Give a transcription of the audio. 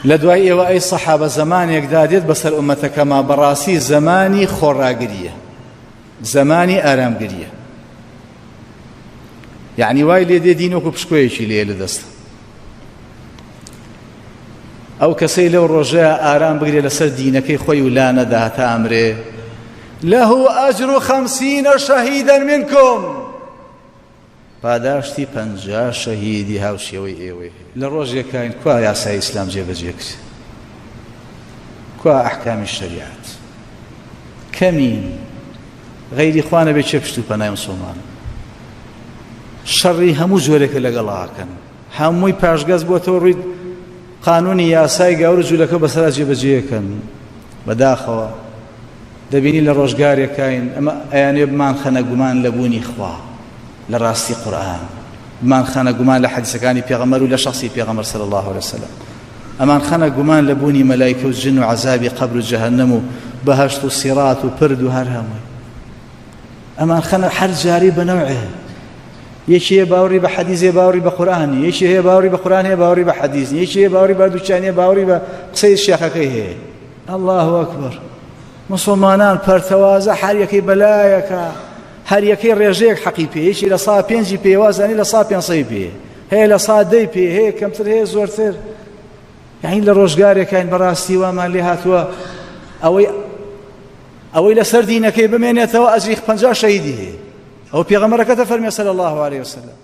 لدواي ئێوە ئەی سەحابە زمانێکدا دێت بەسەر ئومەتەکەما بەڕاستی زمانی خۆڕاگریە، زمانی ئارامگریە. یعنی وای لێ دێ دین وەکو پشکۆیەکی لێ لەدەستە. ئەو کەسەی لەو ڕۆژەیە ئارام بگرێ لەسەر دینەکەی خۆی و لا نەدا هەتا ئەمرێ له ئەجر 50 شەهیدەن منکم، پاداشتی 50 شەهیدی هاوشێوەی ئێوەی لە ڕۆژێکین. کوا یاسای ئیسلام جێبەجێ کرد، کوا ئەحکامی شەریعەت کەمین غەیری خوا نەبێ چێ پشت و پەنای موسڵمان. شەڕی هەموو جۆرێکە لەگەڵاکەن، هەمووی پاشگەز بۆتەوە ڕووی قانونی یاسای گەورە جوولەکە بەسەرا جێبەجێەکەن. بەداخەوە دەبینی لە ڕۆژگارێکین ئەمە ئەیانێ بمان خەنە گومان لە بوونی خوا لە ڕاستی قورئان، بمان خەنە گومان لە حەدیسەکانی پێغەمبەر و لە شەخسی پێغەمبەر صلی الله علیه وسلم، ئەمان خەنە گومان لە بوونی مەلایکە و جن و عەزابی قەبر و جەهەنەم و بەهەشت و سیرات و پرد و هەر هەمووی. ئەمان خەنە هەر جاری بەنەوعێ، یەکی هەیە باوەڕی بە حەدیث، باوەڕی بە قورئانی، یەکی هەیە باوەڕی بە قورئان، هەیە باوەڕی بە حەدیث، یەکی هەیە باوەڕی بە دووچانیە، باوەڕی بە قسەی شێخەکەی هەیە. الله ئەکبەر. مسلمانان پەرتەوازە هەر یەکەی بەلایەکە، هەر یەکەی ڕێژەیەک حەقی پێ، یەکی لە 105 پێ وازانی لە 105 پێ هەیە، لە 110 پێ هەیە، کەمتر هەیە زۆرتر. یعنی لە ڕۆژگارێکین بەڕاستی وامان لێ هاتووە ئەوەی لەسەر دینەکەی بمێنێتەوە ئەجری 50 شەهیدی هەیە. ئەو پێغەمبەرەکەتە فەرمێ صلی الله علیه وسلم